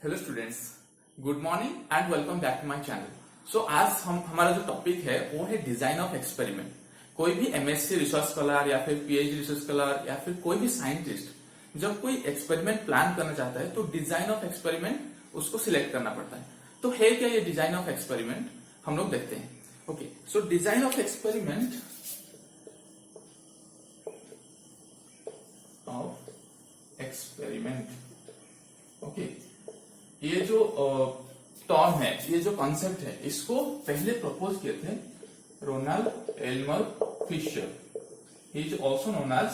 Hello students, good morning and welcome back to my channel. So आज हमारा जो topic है वो है डिजाइन ऑफ एक्सपेरिमेंट। कोई भी एमएससी रिसर्च स्कॉलर या फिर पीएचडी रिसर्च स्कॉलर या फिर कोई भी साइंटिस्ट जब कोई एक्सपेरिमेंट प्लान करना चाहता है तो डिजाइन ऑफ एक्सपेरिमेंट उसको सिलेक्ट करना पड़ता है। तो है क्या ये डिजाइन ऑफ एक्सपेरिमेंट, हम लोग देखते हैं। Okay, so design of experiment okay, ये जो टर्म है, ये जो कॉन्सेप्ट है, इसको पहले प्रपोज किए थे Ronald Aylmer Fisher. He is also known as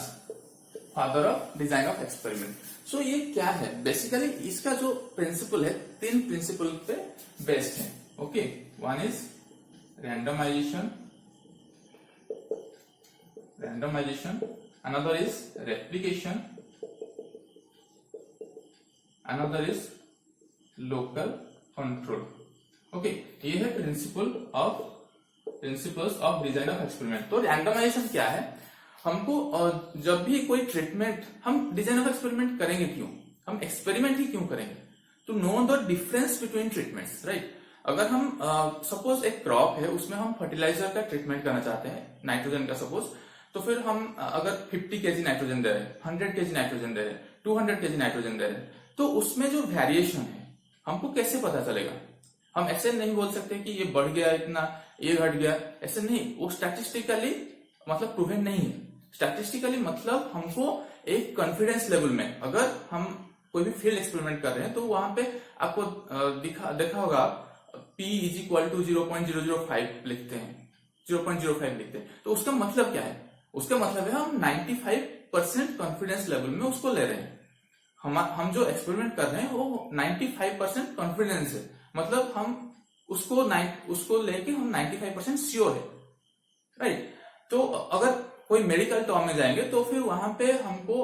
father of design of experiment. So ये क्या है, बेसिकली इसका जो प्रिंसिपल है, तीन प्रिंसिपल पे बेस्ड है। Okay, one is randomization, another is replication, another is local control. Okay, ये है principles of design of experiment. तो रैंडमाइजेशन क्या है, हमको जब भी कोई ट्रीटमेंट हम डिजाइन ऑफ एक्सपेरिमेंट करेंगे, क्यों हम एक्सपेरिमेंट ही क्यों करेंगे, to know the difference between treatments, right. अगर हम सपोज एक क्रॉप है, उसमें हम फर्टिलाइजर का ट्रीटमेंट करना चाहते हैं, नाइट्रोजन का सपोज, तो फिर हम अगर 50 केजी नाइट्रोजन दे रहे हैं, 100 केजी नाइट्रोजन दे रहे हैं, 200 केजी नाइट्रोजन दे रहे हैं, तो उसमें जो वेरिएशन है हमको कैसे पता चलेगा। हम ऐसे नहीं बोल सकते कि ये बढ़ गया इतना, ये घट गया, ऐसे नहीं। वो स्टैटिस्टिकली मतलब प्रूवन नहीं है। स्टैटिस्टिकली मतलब हमको एक कॉन्फिडेंस लेवल में, अगर हम कोई भी फील्ड एक्सपेरिमेंट कर रहे हैं तो वहां पे आपको देखा होगा P इज इक्वल टू 0.005 लिखते हैं, 0.05 लिखते हैं। तो उसका मतलब क्या है, उसका मतलब है हम 95% कॉन्फिडेंस लेवल में उसको ले रहे हैं। हम जो एक्सपेरिमेंट कर रहे हैं वो 95% कॉन्फिडेंस है, मतलब हम उसको लेके हम 95% श्योर है, राइट। तो अगर कोई मेडिकल टर्म में जाएंगे तो फिर वहां पे हमको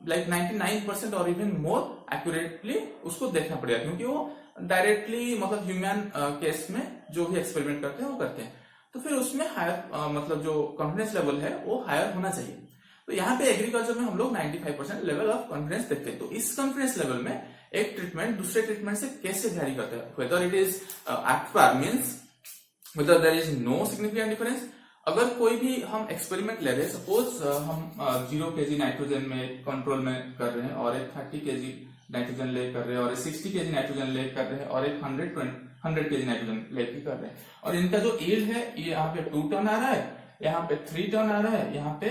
लाइक 99% और इवन मोर एक्यूरेटली उसको देखना पड़ेगा, क्योंकि वो डायरेक्टली मतलब ह्यूमन केस में जो भी एक्सपेरिमेंट करते हैं वो करते हैं। तो फिर उसमें हायर मतलब जो कॉन्फिडेंस लेवल है वो हायर होना चाहिए। तो यहाँ पे एग्रीकल्चर में हम लोग 95% लेवल ऑफ कॉन्फिडेंस देखते हैं। तो इस कॉन्फिडेंस लेवल में एक ट्रीटमेंट दूसरे ट्रीटमेंट से कैसे वैरी करता है, whether it is at par means whether there is no significant difference. अगर कोई भी हम एक्सपेरिमेंट ले रहे हैं, सपोज हम 0 केजी नाइट्रोजन में कंट्रोल में कर रहे हैं और एक 30 केजी नाइट्रोजन ले कर रहे हैं और एक 60 केजी नाइट्रोजन ले कर रहे हैं और एक 100 केजी नाइट्रोजन ले कर रहे हैं, और इनका जो यील्ड है ये यहाँ पे 2 टन आ रहा है, यहाँ पे 3 टन आ रहा है, यहाँ पे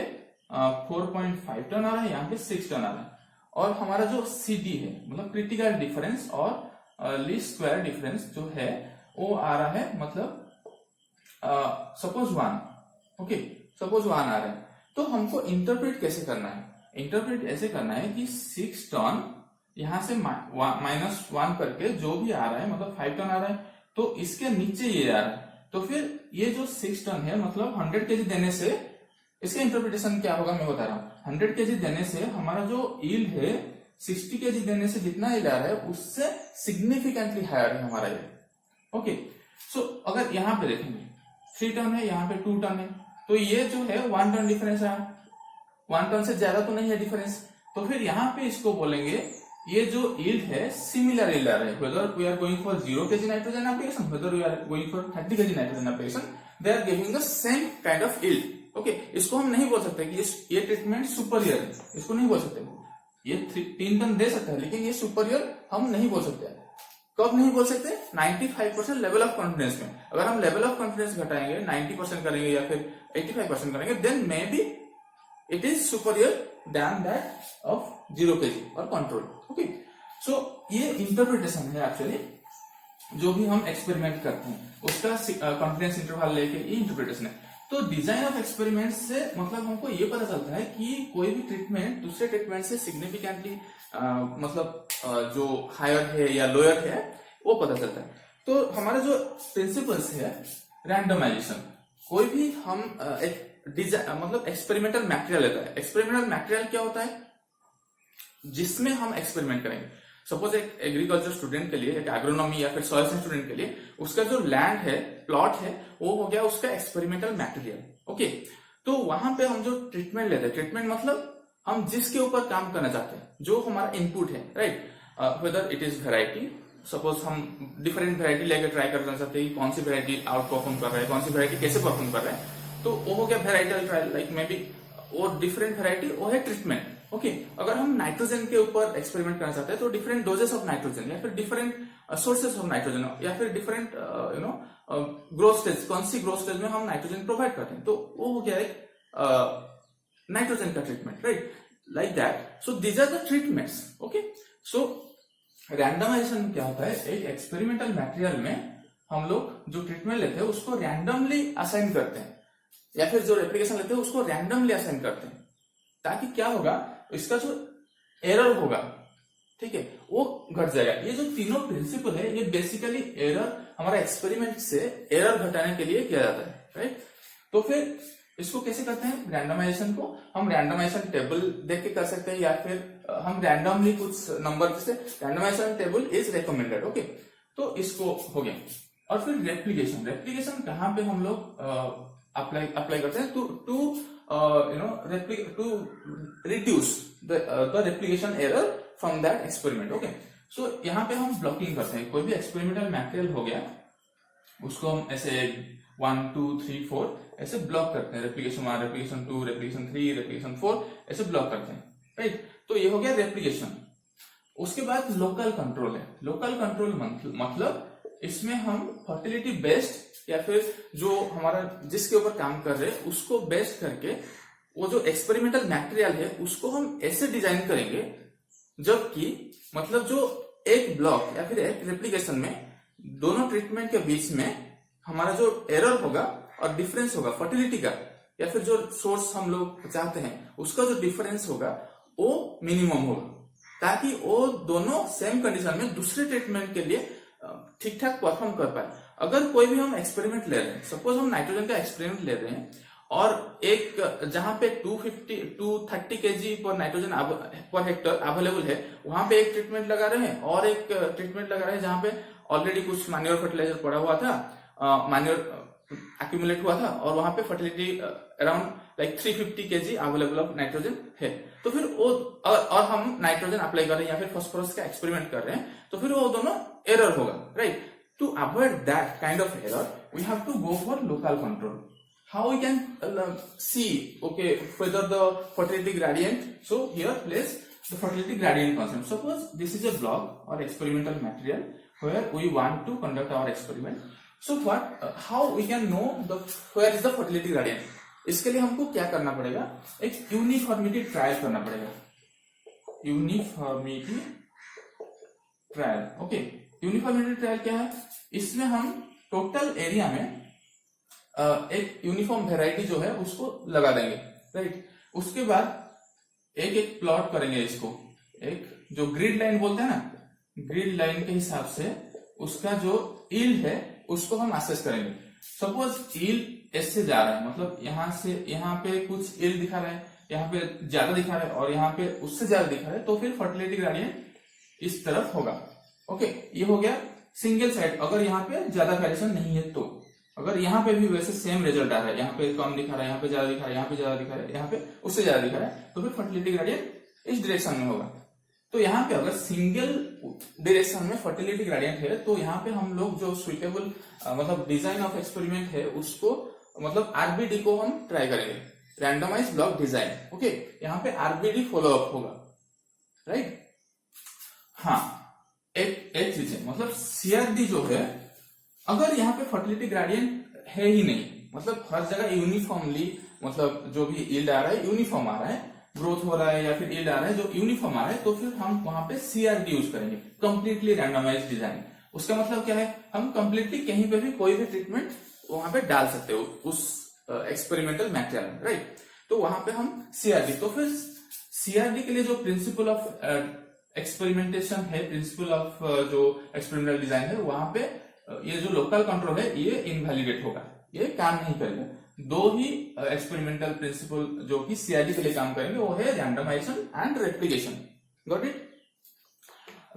4.5 टन आ रहा है, यहाँ पे 6 टन आ रहा है। और हमारा जो CD है मतलब क्रिटिकल डिफरेंस और लीस्ट स्क्वायर डिफरेंस जो है वो आ रहा है मतलब सपोज 1, ओके, सपोज 1 आ रहा है। तो हमको इंटरप्रेट कैसे करना है, इंटरप्रेट ऐसे करना है कि 6 टन यहां से -1 करके जो भी आ रहा है मतलब 5 टन आ रहा है, तो इसके नीचे ये आ रहा है। तो फिर ये जो 6 टन है मतलब 100 केजी देने से इसका इंटरप्रिटेशन क्या होगा मैं बता रहा हूं। 100 केजी देने से हमारा जो यील्ड है 60 केजी देने से जितना यील्ड आ रहा है उससे सिग्निफिकेंटली हायर है हमारा यील्ड। ओके, सो अगर यहाँ पे देखेंगे 3 टन है, यहाँ पे 2 टन है, तो ये जो है 1 टन डिफरेंस है, 1 टन से ज्यादा तो नहीं है डिफरेंस। तो फिर यहाँ पे इसको बोलेंगे ये जो यील्ड है सिमिलर यील्ड आ रहा है, whether we are going for 0 kg nitrogen application, whether we are going for 30 kg nitrogen application, they are giving the same kind of yield. Okay, इसको हम नहीं बोल सकते कि ये ट्रीटमेंट सुपरियर है, इसको नहीं बोल सकते। ये 3 टन दे सकता है लेकिन ये सुपरियर हम नहीं बोल सकते। कब नहीं बोल सकते, 95% लेवल ऑफ कॉन्फिडेंस में। अगर हम लेवल ऑफ कॉन्फिडेंस घटाएंगे, 90% करेंगे या फिर 85% करेंगे, then maybe it is superior than that of 0 KG और कंट्रोल। ओके, सो ये इंटरप्रिटेशन है एक्चुअली जो भी हम एक्सपेरिमेंट करते हैं उसका कॉन्फिडेंस इंटरवल लेके ये इंटरप्रिटेशन है। तो डिजाइन ऑफ एक्सपेरिमेंट से मतलब हमको ये पता चलता है कि कोई भी ट्रीटमेंट दूसरे ट्रीटमेंट से सिग्निफिकेंटली मतलब जो हायर है या लोअर है वो पता चलता है। तो हमारा जो प्रिंसिपल्स है रैंडमाइजेशन, कोई भी हम एक डिजाइन मतलब एक्सपेरिमेंटल मटेरियल लेता है। एक्सपेरिमेंटल मटेरियल क्या होता है, जिसमें हम एक्सपेरिमेंट करेंगे। सपोज एक एग्रीकल्चर स्टूडेंट के लिए, एक एग्रोनॉमी या फिर सॉइल साइंस स्टूडेंट के लिए उसका जो लैंड है, प्लॉट है, वो हो गया उसका एक्सपेरिमेंटल मटेरियल। ओके, तो वहां पे हम जो ट्रीटमेंट लेते हैं, ट्रीटमेंट मतलब हम जिसके ऊपर काम करना चाहते हैं, जो हमारा इनपुट है, right, weather it is variety, suppose हम डिफरेंट वैरायटी लेकर ट्राई करना चाहते हैं कि कौन सी वैरायटी आउट परफॉर्म कर रहा है, कौन सी वैरायटी कैसे परफॉर्म कर रहा है, तो वो हो गया varietal trial. Like may be वो डिफरेंट वैरायटी वो है ट्रीटमेंट। ओके, अगर हम नाइट्रोजन के ऊपर एक्सपेरिमेंट करना चाहते हैं तो डिफरेंट डोजेस ऑफ नाइट्रोजन या फिर डिफरेंट सोर्सेस ऑफ नाइट्रोजन या फिर डिफरेंट ग्रोथ स्टेज, कौन सी ग्रोथ स्टेज में हम नाइट्रोजन प्रोवाइड करते हैं, तो वो हो गया एक नाइट्रोजन का treatment, right, like that. So these are the treatments. Okay, so randomization क्या होता है, एक एक्सपेरिमेंटल मटेरियल में हम लोग जो ट्रीटमेंट लेते हैं उसको रैंडमली असाइन करते हैं, या फिर जो रेप्लिकेशन लेते हैं उसको रैंडमली असाइन करते हैं, ताकि क्या होगा, इसका जो एरर होगा, ठीक है, वो घट जाएगा। ये जो तीनों प्रिंसिपल है ये बेसिकली एरर, हमारा एक्सपेरिमेंट से एरर घटाने के लिए किया जाता है, राइट। तो फिर इसको कैसे करते हैं रैंडमाइजेशन को, हम रैंडमाइजेशन टेबल देख के कर सकते हैं, या फिर हम रैंडमली कुछ नंबर, जैसे randomization table is recommended. Okay, तो इसको हो गया। और फिर रेप्लिकेशन, रेप्लिकेशन कहाँ पे हम लोग अप्लाई करते हैं, to reduce the replication error from that experiment. Okay, so यहाँ पे हम ब्लॉकिंग करते हैं, कोई भी एक्सपेरिमेंटल मटेरियल हो गया उसको हम ऐसे 1 2 3 4 ऐसे ब्लॉक करते हैं, रेप्लिकेशन 1, रेप्लिकेशन 2, रेप्लिकेशन 3, रेप्लिकेशन 4 ऐसे ब्लॉक करते हैं, राइट। तो ये हो गया रेप्लिकेशन। उसके बाद लोकल कंट्रोल है। लोकल कंट्रोल मतलब इसमें हम फर्टिलिटी बेस्ड या फिर जो हमारा जिसके ऊपर काम कर रहे हैं उसको बेस्ड करके वो जो एक्सपेरिमेंटल मटेरियल है उसको हम ऐसे डिजाइन करेंगे जबकि मतलब जो एक ब्लॉक या फिर एक रेप्लिकेशन में दोनों ट्रीटमेंट के बीच में हमारा जो एरर होगा और डिफरेंस होगा फर्टिलिटी का, या फिर जो सोर्स हम लोग चाहते हैं उसका जो डिफरेंस होगा वो मिनिमम होगा, ताकि वो दोनों सेम कंडीशन में दूसरे ट्रीटमेंट के लिए ठीक ठाक परफॉर्म कर पाए। अगर कोई भी हम एक्सपेरिमेंट ले रहे हैं, सपोज हम नाइट्रोजन का एक्सपेरिमेंट ले रहे हैं और एक जहां पे 230 केजी पर नाइट्रोजन पर हेक्टर अवेलेबल है वहां पे एक ट्रीटमेंट लगा रहे हैं, और एक ट्रीटमेंट लगा रहे हैं जहां पे ऑलरेडी कुछ मैन्योर फर्टिलाइजर पड़ा हुआ था, मैन्योर एक्यूमुलेट हुआ था, और वहां पे fertility around like 350 KG available of nitrogen है। तो फिर वो और हम नाइट्रोजन अप्लाई कर रहे हैं या फिर फास्फोरस का एक्सपेरिमेंट कर रहे हैं, तो फिर वो दोनों एरर होगा, right. To avoid that kind of error we have to go for local control. How we can see, okay, whether the fertility gradient, so here place the fertility gradient concept. Suppose this is a block or experimental material where we want to conduct our experiment. So what, how we can know where is the fertility gradient? इसके लिए हमको क्या करना पड़ेगा, एक uniformity trial करना पड़ेगा, uniformity trial. Okay, uniformity trial क्या है, इसमें हम टोटल एरिया में एक यूनिफॉर्म वेराइटी जो है उसको लगा देंगे, राइट। उसके बाद एक एक प्लॉट करेंगे इसको, एक जो ग्रिड लाइन बोलते हैं ना, ग्रिड लाइन के हिसाब से उसका जो यील्ड है उसको हम असेस करेंगे। सपोज यील्ड ऐसे जा रहा है, मतलब यहां से यहाँ पे कुछ यील्ड दिखा रहा है, यहाँ पे ज्यादा दिखा रहा है और यहाँ पे उससे ज्यादा दिखा रहा है, तो फिर फर्टिलिटी ग्रेडियंट इस तरफ होगा। ओके, ये हो गया सिंगल साइड। अगर यहाँ पे ज्यादा वेरिएशन नहीं है तो, अगर यहाँ पे भी वैसे सेम रिजल्ट आ रहा है, यहाँ पे कम दिखा रहा है, यहाँ पे ज्यादा दिखा रहा है, यहाँ पे ज्यादा दिखा रहा है, यहाँ पे उससे ज्यादा दिखा रहा है, तो फिर फर्टिलिटी ग्रेडियंट इस डायरेक्शन में होगा। तो यहाँ पे अगर सिंगल डायरेक्शन में फर्टिलिटी ग्रेडियंट है तो यहाँ पे हम लोग जो सुइटेबल मतलब डिजाइन ऑफ एक्सपेरिमेंट है उसको मतलब आरबीडी को हम ट्राई करेंगे, रैंडमाइज ब्लॉक डिजाइन। ओके, यहाँ पे आरबीडी फॉलो अप होगा, राइट। हाँ, एक चीज है, मतलब सीआरडी जो है, अगर यहाँ पे फर्टिलिटी ग्रेडियंट है ही नहीं, मतलब हर जगह यूनिफॉर्मली, मतलब जो भी यील्ड आ रहा है यूनिफॉर्म आ रहा है, ग्रोथ हो रहा है या फिर यील्ड आ रहा है जो यूनिफॉर्म आ रहा है, तो फिर हम वहां पे सीआरडी यूज करेंगे, कंप्लीटली रैंडमाइज्ड डिजाइन। उसका मतलब क्या है, हम कंप्लीटली कहीं पे भी कोई भी ट्रीटमेंट वहां पे डाल सकते हो उस एक्सपेरिमेंटल मटेरियल में, राइट। तो वहां पे हम सीआरडी, तो फिर सीआरडी के लिए जो प्रिंसिपल ऑफ एक्सपेरिमेंटेशन है, प्रिंसिपल ऑफ जो एक्सपेरिमेंटल डिजाइन है, वहां पे ये जो लोकल कंट्रोल है ये इनवैलिडेट होगा, ये काम नहीं करेगा। दो ही एक्सपेरिमेंटल प्रिंसिपल जो कि सीआरडी के लिए काम करेंगे वो है randomization and replication. Got it.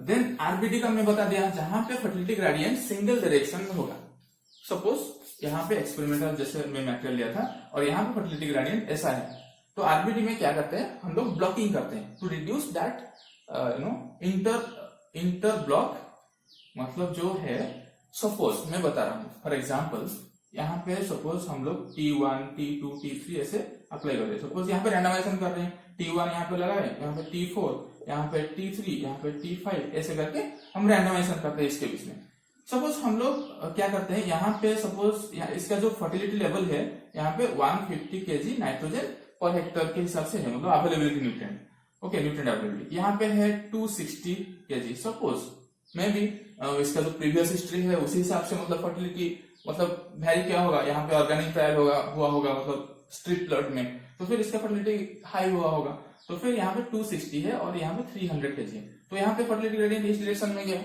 Then RBD का मैं बता दिया, जहां पे फर्टिलिटी ग्रेडियंट सिंगल डायरेक्शन में होगा। सपोज यहाँ पे एक्सपेरिमेंटल जैसे मैं मटेरियल लिया था और यहाँ पे फर्टिलिटी ग्रेडियंट ऐसा है, तो आरबीडी में क्या करते हैं हम लोग, ब्लॉकिंग करते हैं to reduce that inter block मतलब जो है, सपोज मैं बता रहा हूँ फॉर एग्जाम्पल, यहाँ पे सपोज हम लोग T1, T2, T3 ऐसे अप्लाई कर रहे हैं। सपोज यहाँ पे रैंडमाइजेशन कर रहे हैं, T1 यहाँ पे लगाए, यहाँ पे T4, यहाँ पे T3, यहाँ पे T5 ऐसे करके हम रैंडमाइजेशन करते हैं इसके बीच में। सपोज हम लोग क्या करते हैं, यहाँ पे सपोज इसका जो फर्टिलिटी लेवल है यहाँ पे 150 kg नाइट्रोजन पर हेक्टर के हिसाब से है, मतलब availability nutrient, okay, nutrient availability. यहाँ पे है 260 kg। सपोज मैं भी इसका जो प्रीवियस हिस्ट्री है उसी हिसाब से मतलब फर्टिलिटी मतलब वेरी क्या होगा, यहाँ पे ऑर्गेनिक ट्रायल हुआ होगा मतलब स्ट्रिप ब्लड में, तो फिर इसका फर्टिलिटी हाई हुआ होगा। तो फिर यहाँ पे 260 है और यहाँ पे 300 kg है, तो यहाँ पे फर्टिलिटी ग्रेडियंट इस डायरेक्शन में गया।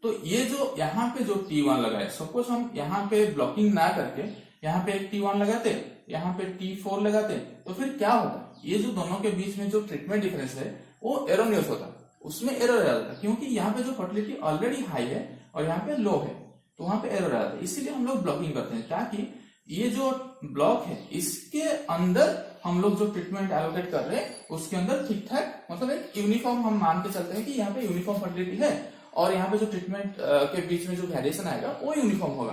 तो ये जो यहाँ पे जो T1 लगा है, सपोज हम यहाँ पे ब्लॉकिंग ना करके यहाँ पे एक T1 लगाते, यहाँ पे T4 लगाते, तो फिर क्या होता, ये जो दोनों के बीच में जो ट्रीटमेंट डिफरेंस है वो एरोनियस होता, उसमें एरर आ जाता, क्योंकि यहाँ पे जो फर्टिलिटी ऑलरेडी हाई है और यहाँ पे लो है, तो वहां पे एरर आ जाता है। इसीलिए हम लोग ब्लॉकिंग करते हैं, ताकि ये जो ब्लॉक है इसके अंदर हम लोग जो ट्रीटमेंट एलोकेट कर रहे हैं उसके अंदर ठीक ठाक मतलब एक यूनिफॉर्म हम मान के चलते हैं कि यहाँ पे यूनिफॉर्म फर्टिलिटी है और यहाँ पे जो ट्रीटमेंट के बीच में जो वेरिएशन आएगा वो यूनिफॉर्म होगा,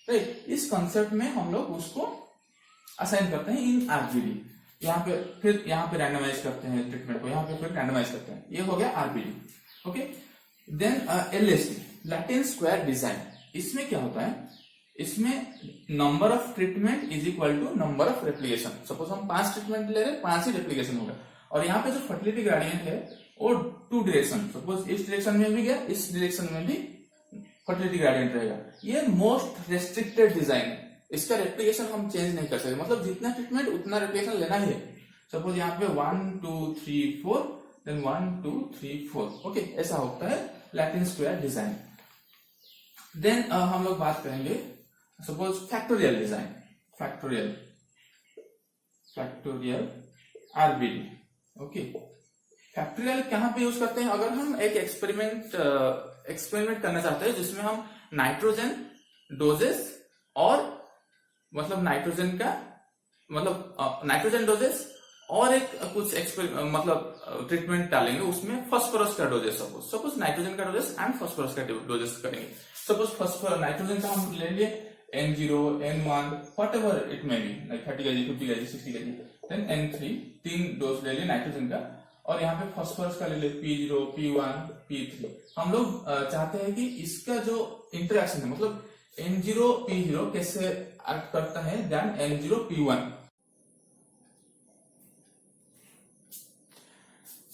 राइट। इस कंसेप्ट में हम लोग उसको असाइन करते हैं इन आरबीडी। यहाँ पे फिर यहाँ पे रैंडमाइज करते हैं ट्रीटमेंट को, यहाँ पे फिर रैंडमाइज करते हैं, ये हो गया RBD, okay. Then LSD, Latin square design. इसमें क्या होता है, इसमें number of treatment is equal to number of replication. Suppose हम 5 ट्रीटमेंट ले रहे हैं, 5 ही रेप्लिकेशन होगा, और यहाँ पे जो फर्टिलिटी ग्रेडियंट है वो 2 डायरेक्शन, सपोज इस डायरेक्शन में भी गया, इस डायरेक्शन में भी फर्टिलिटी ग्रेडियंट रहेगा। ये मोस्ट रेस्ट्रिक्टेड डिजाइन है, इसका रेप्लिकेशन हम चेंज नहीं कर सकते, मतलब जितना ट्रीटमेंट उतना रेप्लिकेशन लेना ही है। सपोज यहाँ पे 1 2 3 4 देन 1 2 3 4, ओके, ऐसा होता है लैटिन स्क्वायर डिजाइन। देन हम लोग बात करेंगे suppose factorial design, factorial RBD, okay. Factorial कहाँ पे यूज करते हैं, अगर हम एक एक्सपेरिमेंट करना चाहते हैं जिसमें हम नाइट्रोजन डोजेस और मतलब नाइट्रोजन डोजेस और एक कुछ मतलब ट्रीटमेंट डालेंगे, उसमें फास्फोरस का डोजेस, सपोज नाइट्रोजन का डोजेस एंड फास्फोरस का डोजेस करेंगे। सपोज नाइट्रोजन का हम ले लिए N0, N1, whatever it may be, like 30 kg, 50 kg, 60 kg, then N3, 3 dose ले लिए नाइट्रोजन का, और यहाँ पे फास्फोरस का ले लिए P0, P1, P3। हम लोग चाहते हैं कि इसका जो इंटरेक्शन है, मतलब N0, P0 कैसे एक्ट करता है then N0, P1।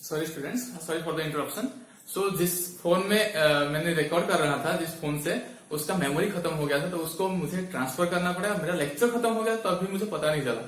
Sorry students, sorry for the interruption. So जिस फोन में मैंने रिकॉर्ड कर रहा था, जिस फोन से, उसका मेमोरी खत्म हो गया था, तो उसको मुझे ट्रांसफर करना पड़ा। मेरा लेक्चर खत्म हो गया तो अभी मुझे पता नहीं चला,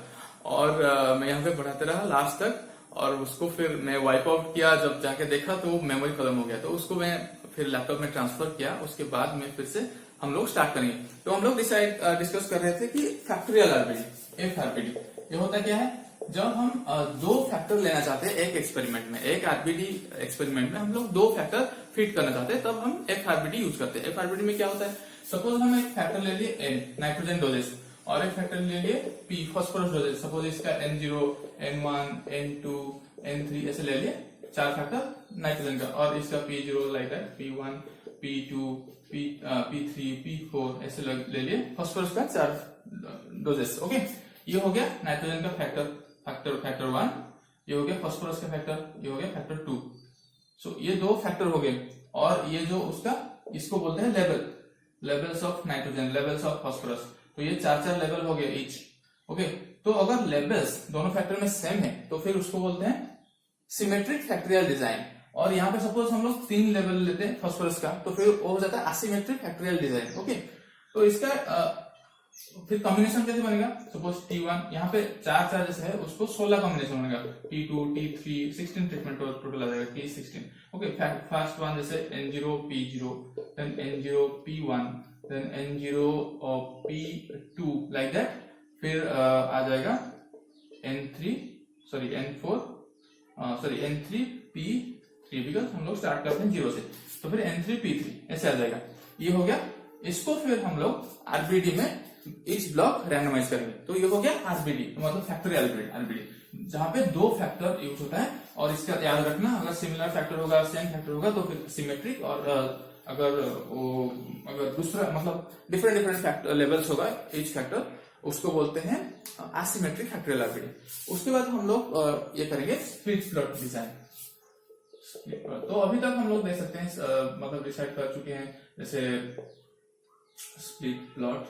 और मैं यहाँ पे पढ़ाते रहा लास्ट तक, और उसको फिर मैं वाइप आउट किया, जब जाके देखा तो वो मेमोरी खत्म हो गया, तो उसको मैं फिर लैपटॉप में ट्रांसफर किया। उसके बाद में फिर से हम लोग स्टार्ट करेंगे। तो हम लोग डिस्कस कर रहे थे कि फैक्टोरियल आरबीडी, एफआरबीडी, ये होता क्या है, जब हम 2 फैक्टर लेना चाहते हैं एक एक्सपेरिमेंट में, एक आरबीडी एक्सपेरिमेंट में हम लोग 2 फैक्टर फिट करना चाहते हैं, तब हम एफआरबीडी यूज करते हैं। एफआरबीडी में क्या होता है, सपोज हम एक फैक्टर ले लिए N नाइट्रोजन डोजेस और एक फैक्टर ले लिए P फास्फोरस डोजेस, सपोज इसका N0, N1, N2, N3 ऐसे ले लिए 4 फैक्टर नाइट्रोजन का, और इसका P0 like that, P1, P2, P3, P4 ऐसे ले लिए फास्फोरस का 4 डोजेस, ओके। ये हो गया नाइट्रोजन का फैक्टर 1, ये हो गया फास्फोरस का फैक्टर, ये हो गया फैक्टर 2। सो ये 2 फैक्टर हो गए, और ये जो उसका, इसको बोलते हैं levels of nitrogen, levels of phosphorus, तो ये 4 लेवल हो गए ईच, ओके। तो अगर लेवल्स दोनों फैक्टर में सेम है तो फिर उसको बोलते हैं सिमेट्रिक फैक्टोरियल डिजाइन। और यहाँ पे सपोज हम लोग 3 लेवल लेते हैं फास्फोरस का, तो फिर वो हो जाता है एसिमेट्रिक फैक्टोरियल डिजाइन, ओके। तो इसका फिर कॉम्बिनेशन कैसे बनेगा, सपोज T1 यहाँ पे 4 जैसे है, उसको 16 कॉम्बिनेशन बनेगा, T2, T3, 16 ट्रीटमेंट टोटल आ जाएगा, T16, ओके। फर्स्ट वन जैसे N0, P0, then N0, P1, then N0 P2 like that, फिर आ जाएगा N4, P3, बिकॉज हम लोग स्टार्ट करते हैं 0 से, तो फिर N3, P3 ऐसे आ जाएगा। ये हो गया, इसको फिर हम लोग आरबीडी में इच ब्लॉक रैंडमाइज करेंगे, तो ये हो गया आरबीडी, मतलब फैक्टोरियल आरबीडी, जहां पे 2 फैक्टर यूज होता है। और इसका याद रखना, अगर सिमिलर फैक्टर होगा, सेम फैक्टर होगा, तो फिर सिमेट्रिक और अगर दूसरा मतलब डिफरेंट फैक्टर लेवल्स होगा ईच फैक्टर, उसको बोलते हैं एसिमेट्रिक फैक्टोरियल आरबीडी। उसके बाद हम लोग ये करेंगे स्प्लिट प्लॉट डिजाइन। तो अभी तक हम लोग देख सकते हैं मतलब डिसाइड कर चुके हैं जैसे स्प्लिट प्लॉट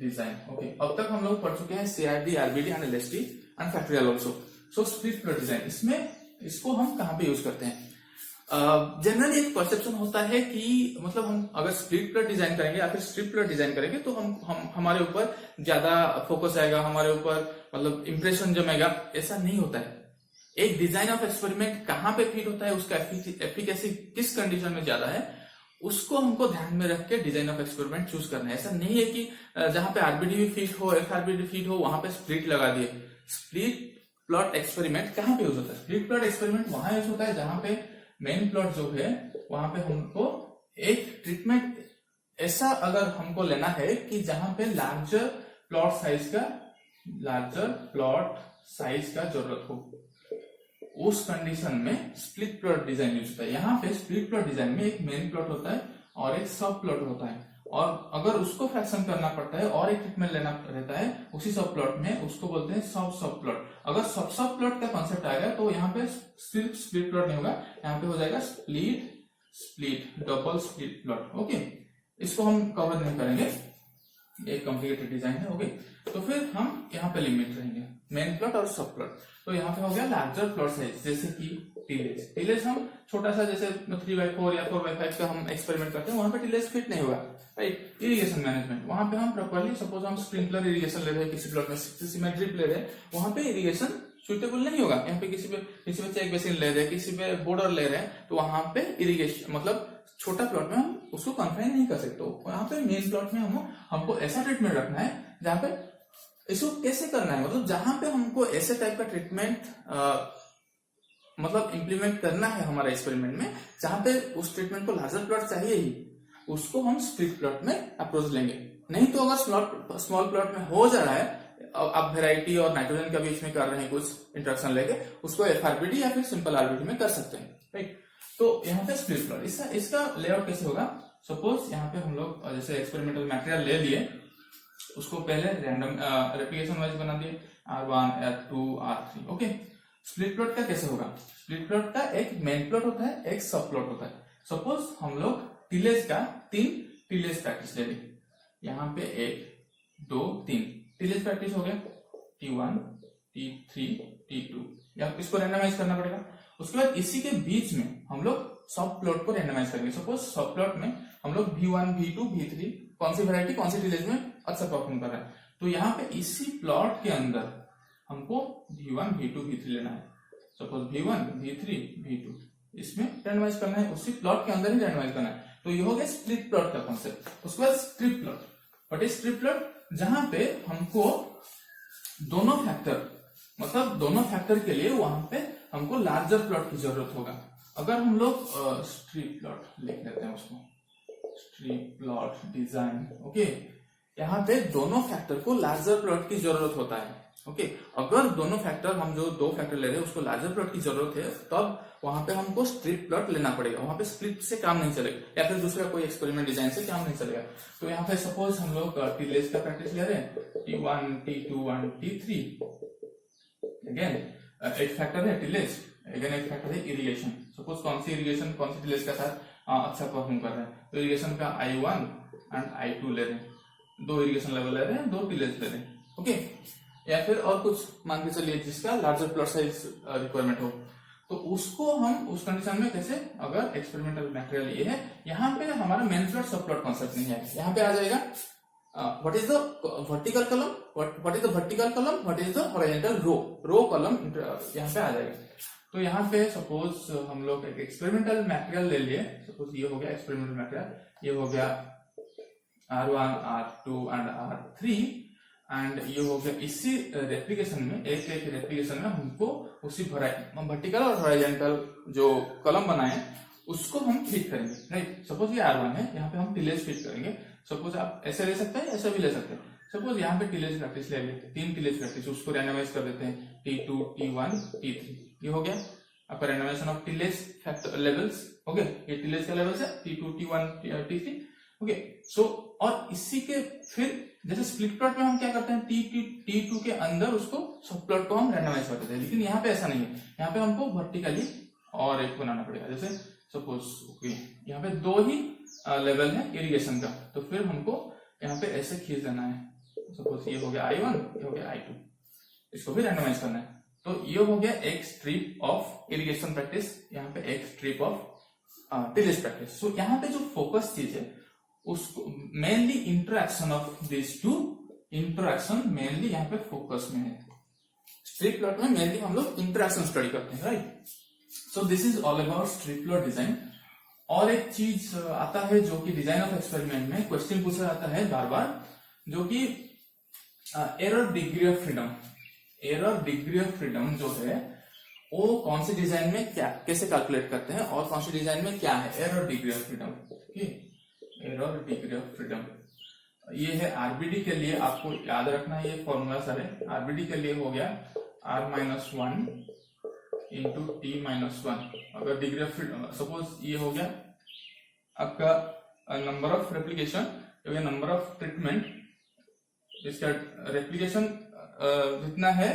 डिजाइन। ओके, अब तक हम लोग पढ़ चुके हैं CRD, RBD and LST and factorial also. So split plot design, इसमें इसको हम कहां पे यूज करते हैं? जनरली एक परसेप्शन होता है कि मतलब हम अगर स्प्लिट प्लॉट डिजाइन करेंगे या फिर स्ट्रिप प्लॉट डिजाइन करेंगे तो हम हमारे ऊपर ज्यादा फोकस आएगा, हमारे ऊपर मतलब इंप्रेशन जमेगा। ऐसा नहीं होता है। एक डिजाइन ऑफ एक्सपेरिमेंट कहां पे फिट होता है, उसका एफिकेसी किस कंडीशन में ज्यादा है, उसको हमको ध्यान में रख के डिजाइन ऑफ एक्सपेरिमेंट चूज करना है। ऐसा नहीं है कि जहां पे आरबीडी भी फिट हो, एफआरबीडी फिट हो, वहां पे स्प्लिट लगा दिए। स्प्लिट प्लॉट एक्सपेरिमेंट कहां पे यूज होता है? स्प्लिट प्लॉट एक्सपेरिमेंट वहां यूज होता है जहां पे मेन प्लॉट जो है वहां पे हमको एक ट्रीटमेंट ऐसा अगर हमको लेना है कि जहां पे लार्जर प्लॉट साइज का जरूरत हो, उस कंडीशन में स्प्लिट प्लॉट डिजाइन यूज होता है। यहाँ पे स्प्लिट प्लॉट डिजाइन में एक मेन प्लॉट होता है और एक सब प्लॉट होता है, और अगर उसको फ्रैक्शन करना पड़ता है और एक ट्रीटमेंट लेना रहता है उसी सब प्लॉट में, उसको बोलते हैं सब प्लॉट। अगर सब प्लॉट का कॉन्सेप्ट आएगा तो यहाँ पे सिर्फ स्प्लिट प्लॉट नहीं होगा, यहाँ पे हो जाएगा split double split plot. Okay, इसको हम कवर नहीं करेंगे, एक कॉम्प्लिकेटेड डिजाइन है। ओके, तो फिर हम यहाँ पे लिमिट रहेंगे मेन प्लॉट और सब प्लॉट। तो यहाँ पे हो गया लार्जर प्लॉट साइज, जैसे कि टीलेज हम छोटा सा जैसे 3x4 या 4x5 का हम एक्सपेरिमेंट करते हैं, वहां पे टीलेज फिट नहीं होगा, राइट। इरिगेशन मैनेजमेंट, वहां पे हम प्रॉपर्ली सपोज हम स्प्रिंकलर इरिगेशन ले रहे हैं किसी प्लॉट में, किसी में ड्रिप ले रहे हैं, वहां पे इरिगेशन सुटेबल नहीं होगा। यहाँ पे किसी पे चेक बेसिन ले रहे हैं, किसी पे बॉर्डर ले रहे हैं, तो वहां पे इरिगेशन मतलब छोटा प्लॉट में हम उसको कंफाइन नहीं कर सकते। तो यहाँ पे मेन प्लॉट में हमको ऐसा ट्रीटमेंट रखना है जहाँ पे इसको कैसे करना है, मतलब जहां पे हमको ऐसे टाइप का ट्रीटमेंट मतलब इम्प्लीमेंट करना है हमारे एक्सपेरिमेंट में, जहां पे उस ट्रीटमेंट को लार्जर प्लॉट चाहिए ही, उसको हम स्प्लिट प्लॉट में अप्रोच लेंगे। नहीं तो अगर स्मॉल प्लॉट में हो जा रहा है, आप वेराइटी और नाइट्रोजन का बीच में कर रहे हैं कुछ इंट्रैक्शन लेके, उसको एफआरबीडी या फिर सिंपल आरबीडी में कर सकते हैं, राइट। तो यहाँ पे स्प्लिट प्लॉट, इसका लेआउट कैसे होगा? सपोज यहाँ पे हम लोग जैसे एक्सपेरिमेंटल मटेरियल ले लिए, उसको पहले रैंडम रेप्लिकेशन वाइज बना दिए R1, R2, R3। Okay, split plot का कैसे होगा? स्प्लिट प्लॉट का एक मेन प्लॉट होता है, एक सब प्लॉट होता है। सपोज हम लोग टीलेज का 3 टीलेज प्रैक्टिस ले ली, यहाँ पे 1 2 3 टीलेज प्रैक्टिस हो गया, T1 T3 T2, या इसको रैंडमाइज करना पड़ेगा। उसके बाद इसी के बीच में हम लोग सब प्लॉट को रैंडमाइज करेंगे। सपोज सब प्लॉट में हम लोग V1 V2 V3 कौन सी वैरायटी कौन सी टीलेज में अच्छा परफॉर्म कर रहा है, तो यहाँ पे इसी प्लॉट के अंदर हमको V1 V2 V3 लेना है। सपोज V1 V3 V2 इसमें रैंडमाइज करना है, उसी प्लॉट के अंदर ही रैंडमाइज करना है। तो ये हो गया स्प्लिट प्लॉट का कॉन्सेप्ट। उसके बाद strip plot, what is strip plot? जहां पे हमको दोनों फैक्टर के लिए वहां पे हमको लार्जर प्लॉट की जरूरत होगा। अगर हम लोग स्ट्रिप प्लॉट लिख लेते हैं, उसको स्ट्रिप प्लॉट डिजाइन। ओके, यहाँ पे दोनों फैक्टर को लार्जर प्लॉट की जरूरत होता है। ओके, अगर दोनों फैक्टर हम जो 2 फैक्टर ले रहे हैं उसको लार्जर प्लॉट की जरूरत है, तब वहां पे हमको स्ट्रिप प्लॉट लेना पड़ेगा। वहां पे स्प्लिट से काम नहीं चलेगा या फिर दूसरा कोई एक्सपेरिमेंट डिजाइन से काम नहीं चलेगा। तो यहाँ पे सपोज हम लोग टीलेज का प्रैक्टिस ले रहे हैं, T1 T2 and T3। Again एक फैक्टर है टीलेज, अगेन एक फैक्टर है इरिगेशन। सपोज कौन सी इरिगेशन कौन सी टीलेज का साथ अच्छा परफॉर्म कर रहे हैं, तो इरिगेशन का I1 एंड I2 ले रहे हैं, 2 इरिगेशन लेवल ले रहे हैं, 2 टीलेज ले रहे हैं। ओके, या फिर और कुछ मान के चलिए जिसका लार्जर प्लॉट साइज रिक्वायरमेंट हो, तो उसको हम उस कंडीशन में कैसे, अगर एक्सपेरिमेंटल मटेरियल ये है, यहाँ पे हमारा main plot sub plot concept नहीं है, यहाँ पे आ जाएगा what is the vertical column, what is the vertical column, what is the horizontal row column, यहाँ पे आ जाएगा। तो यहाँ पे सपोज हम लोग एक एक्सपेरिमेंटल मटेरियल ले लिए, सपोज ये हो गया एक्सपेरिमेंटल मटेरियल, ये हो गया R1 R2 and R3, and ये हो गया इसी रेप्लिकेशन में, एक रेप्लिकेशन में हमको उसी वर्टिकल और हॉरिजॉन्टल जो कॉलम बनाए उसको हम फिट करेंगे, राइट। सपोज ये R1 है, यहाँ पे हम टीलेज फिट करेंगे। सपोज आप ऐसे ले सकते हैं, ऐसे भी ले सकते हैं। सपोज यहाँ पे टीलेज प्रैक्टिस ले लेते हैं, 3 टीलेज प्रैक्टिस, उसको रैंडमाइज कर देते हैं, T2 T1 T3, ये हो गया। आपका randomization of tillage factor levels. Okay, ये टिलेज का लेवल्स है T2 T1 T3। ओके, सो और इसी के फिर जैसे स्प्लिट प्लॉट में हम क्या करते हैं, T2 के अंदर उसको सब प्लॉट को हम रैंडमाइज करते थे, लेकिन यहाँ पे ऐसा नहीं है। यहाँ पे हमको वर्टिकली और एक बनाना पड़ेगा। जैसे सपोज ओके, यहाँ पे 2 ही लेवल है इरिगेशन का, तो फिर हमको यहाँ पे ऐसे खींच देना है। सपोज ये हो गया I1, ये हो गया I2, इसको भी रैंडमाइज करना है। तो ये हो गया एक स्ट्रिप ऑफ इरिगेशन प्रैक्टिस, यहाँ पे एक strip of tillage practice. So यहाँ पे जो फोकस चीज है उसको mainly interaction of this two interaction mainly यहाँ पे फोकस में है। स्ट्रिप प्लॉट में मेनली हम लोग इंटरएक्शन स्टडी करते हैं, right. So this is all about strip plot design. और एक चीज आता है जो कि डिजाइन ऑफ एक्सपेरिमेंट में क्वेश्चन पूछा जाता है बार बार, जो कि error degree of freedom. Error degree of freedom जो है वो कौन सी डिजाइन में क्या कैसे कैलकुलेट करते हैं और कौन सी डिजाइन में क्या है error degree of freedom. Error degree of freedom ये है आरबीडी के लिए, आपको याद रखना है ये फॉर्मूला सारे। आरबीडी के लिए हो गया R-1 इंटू T-1। अगर डिग्री ऑफ फ्रीडम सपोज ये हो गया आपका number of replication, number of treatment, इसका रेप्लिकेशन जितना है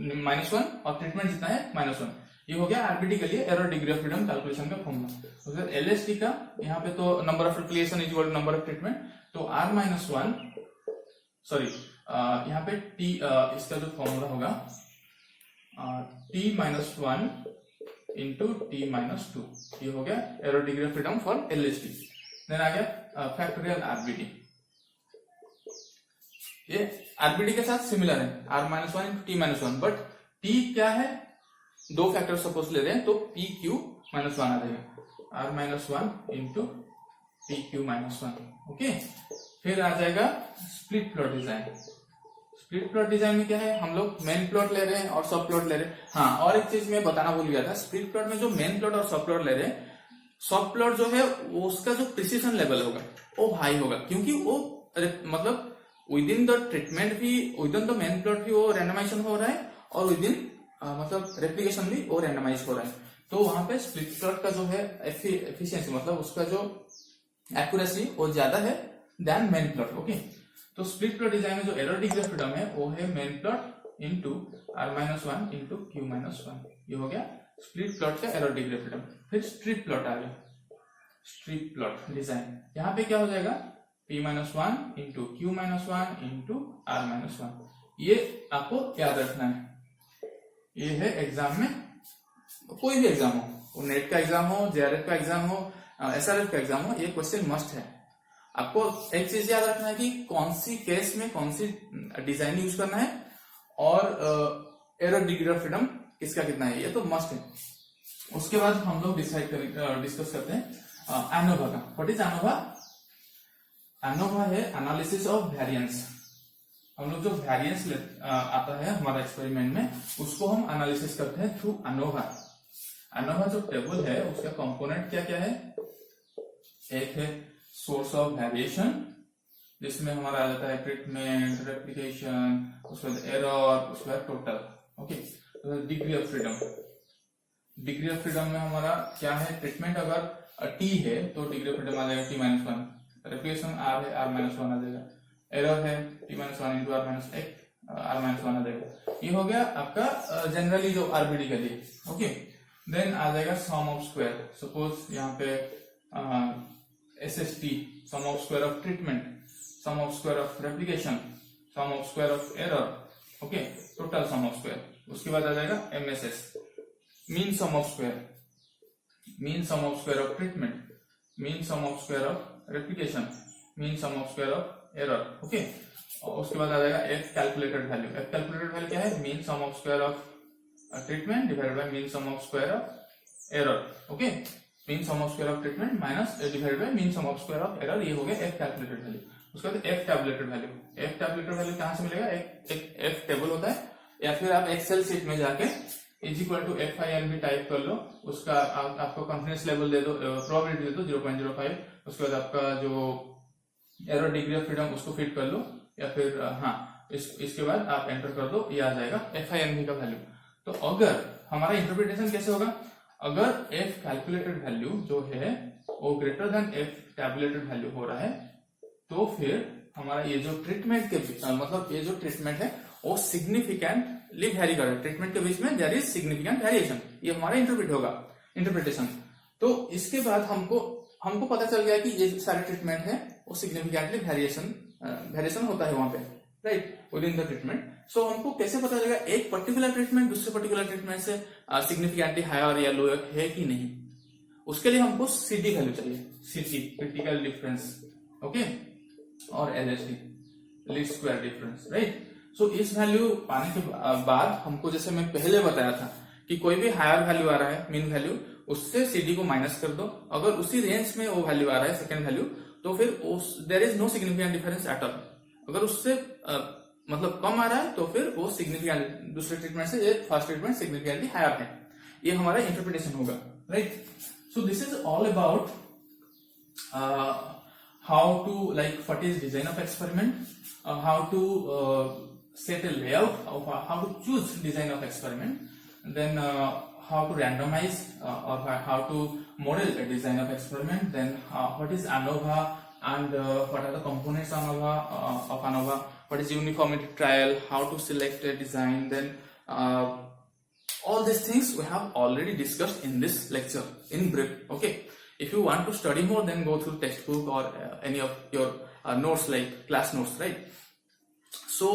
-1 और ट्रीटमेंट जितना है -1, ये हो गया आरबीडी के लिए error degree of freedom calculation का फॉर्मूला। एलएसटी का यहाँ पे तो number of replication is equal to number of treatment, तो R-1 सॉरी यहाँ पे T इसका जो फॉर्मूला होगा T-1 इंटू T-2, ये हो गया error degree of freedom for LST. Then आ गया फैक्टोरियल आरबीडी, ये आरबीडी के साथ सिमिलर है R-1 into T-1, but T क्या है, 2 फैक्टर सपोज ले रहे हैं तो PQ-1 आ जाएगा, R-1 इंटू PQ-1। ओके, फिर आ जाएगा split plot design. Split plot design में क्या है, हम लोग मेन प्लॉट ले रहे हैं और सब प्लॉट ले रहे हैं। हाँ, और एक चीज मैं बताना भूल गया था, स्प्लिट प्लॉट में जो मेन प्लॉट और सब प्लॉट ले रहे हैं, सब प्लॉट जो है वो उसका जो प्रिसिजन लेवल होगा वो हाई होगा, क्योंकि वो मतलब विद इन द ट्रीटमेंट भी, with in the main plot भी वो रैंडमाइजेशन हो रहा है और विद इन मतलब रेप्लिकेशन भी वो रैंडमाइज हो रहा है। तो वहां पे स्प्लिट प्लॉट का जो है एफिशिएंसी मतलब उसका जो एक्यूरेसी वो ज्यादा है देन मेन प्लॉट। ओके, तो स्प्लिट प्लॉट डिजाइन में जो एरर डिग्री ऑफ फ्रीडम है वो है main plot into R-1 into Q-1, ये हो गया स्प्लिट प्लॉट का एरर डिग्री ऑफ फ्रीडम। फिर स्ट्रिप प्लॉट आ गया, स्ट्रिप प्लॉट डिजाइन, यहाँ पे क्या हो जाएगा P-1 into Q-1 into R-1, ये आपको याद रखना है। ये है एग्जाम में, कोई भी एग्जाम हो, वो नेट का एग्जाम हो, जेआरएफ का एग्जाम हो, एसआरएफ का एग्जाम हो, ये क्वेश्चन मस्ट है। आपको एक चीज याद रखना है कि कौन सी केस में कौन सी डिजाइन यूज करना है और एरर डिग्री ऑफ फ्रीडम किसका कितना है, ये तो मस्ट है। उसके बाद हम लोग डिस्कस करते हैं एनोवा का। What is ANOVA? एनोवा है एनालिसिस ऑफ वेरिएंस। हम लोग जो वेरिएंस आता है हमारा एक्सपेरिमेंट में, उसको हम एनालिसिस करते हैं थ्रू एनोवा। एनोवा जो टेबल है उसका कंपोनेंट क्या क्या है, एक है सोर्स ऑफ वेरिएशन, जिसमें हमारा आ जाता है ट्रीटमेंट, रेप्लिकेशन, उसके बाद एरर, उसके बाद total. Okay, degree of freedom, degree of freedom में हमारा क्या है, ट्रीटमेंट अगर T है तो डिग्री ऑफ फ्रीडम आ जाएगा T-1, रेप्लिकेशन R है R-1 आ जाएगा, एरर है T-1 इंटू R-1 आ जाएगा। ये हो गया आपका जनरली जो आरबीडी के लिए। ओके, देन आ जाएगा सम ऑफ स्क्वायर। सपोज यहाँ पे SST, sum of square of treatment, sum of square of replication, sum of square of error, okay, total sum of square. उसके बाद आ जाएगा MSS, mean sum of square, mean sum of square of treatment, mean sum of square of replication, mean sum of square of error. Okay, और उसके बाद आ जाएगा F calculated value. F calculated value क्या है, mean sum of square of treatment divided by mean sum of square of error. Okay, mean sum of square of treatment minus divided by mean sum of square of error, ये हो गया F calculated value. उसके बाद F tabulated value. F tabulated value कहां से मिलेगा, एक F table होता है, या फिर आप एक्सेल शीट में जाके is equal to FINV type कर लो, उसका आपको कॉन्फिडेंस लेवल दे दो, प्रोबेबिलिटी दे दो 0.05, उसके बाद आपका जो एरर डिग्री ऑफ फ्रीडम उसको फिट कर लो, या फिर इसके बाद आप एंटर कर दो, ये आ जाएगा FINV का वैल्यू। तो अगर हमारा इंटरप्रिटेशन कैसे होगा, अगर f कैलकुलेटेड वैल्यू जो है वो greater than f tabulated value हो रहा है, तो फिर हमारा ये जो ट्रीटमेंट के मतलब ये जो ट्रीटमेंट है वो सिग्निफिकेंटली वेरी कर रहा है, ट्रीटमेंट के बीच में देयर इज सिग्निफिकेंट वेरिएशन, ये हमारा इंटरप्रिटेशन। तो इसके बाद हमको पता चल गया कि ये सारे ट्रीटमेंट है वो सिग्निफिकेंटली वेरिएशन होता है वहां पे, right, within the treatment. So हमको कैसे पता चलेगा एक पर्टिकुलर ट्रीटमेंट दूसरे पर्टिकुलर ट्रीटमेंट से सिग्निफिकेंटली हायर या लोअर है कि नहीं, उसके लिए हमको सीडी वैल्यू चाहिए, सीडी क्रिटिकल डिफरेंस, ओके, और LSD least square difference, right. So इस वैल्यू पाने के बाद हमको, जैसे मैं पहले बताया था कि कोई भी हायर वैल्यू आ रहा है मीन वैल्यू, उससे सीडी को माइनस कर दो, अगर उसी रेंज में वो वैल्यू आ रहा है सेकेंड वैल्यू, तो फिर there is no significant difference at all. अगर उससे मतलब कम आ रहा है तो फिर वो सिग्निफिकेंट, दूसरे ट्रीटमेंट से फर्स्ट ट्रीटमेंट सिग्निफिकेंटली हायर है, ये हमारा इंटरप्रिटेशन होगा, right. So this is all about how to like what is design of experiment, how to set a layout of how to choose design of experiment, then how to randomize or how to model a design of experiment, then what is ANOVA and what are the components of ANOVA, what is uniformity trial, how to select a design, then all these things we have already discussed in this lecture in brief, okay. If you want to study more, then go through textbook or any of your notes like class notes, right. So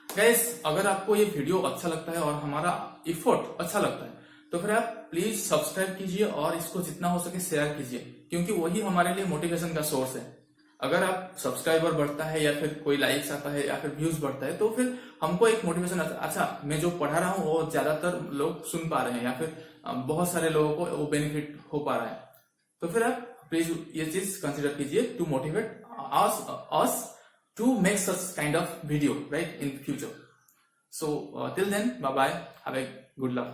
guys, अगर आपको ये video अच्छा लगता है और हमारा effort अच्छा लगता है तो फिर आप प्लीज सब्सक्राइब कीजिए और इसको जितना हो सके शेयर कीजिए, क्योंकि वही हमारे लिए मोटिवेशन का सोर्स है। अगर आप सब्सक्राइबर बढ़ता है या फिर कोई लाइक्स आता है या फिर व्यूज बढ़ता है तो फिर हमको एक मोटिवेशन आता है, अच्छा मैं जो पढ़ा रहा हूँ वो ज्यादातर लोग सुन पा रहे हैं या फिर बहुत सारे लोगों को वो बेनिफिट हो पा रहा है, तो फिर आप प्लीज ये चीज कंसिडर कीजिए to motivate us to make such kind of video, right, in future. So till then, bye bye, have a good luck.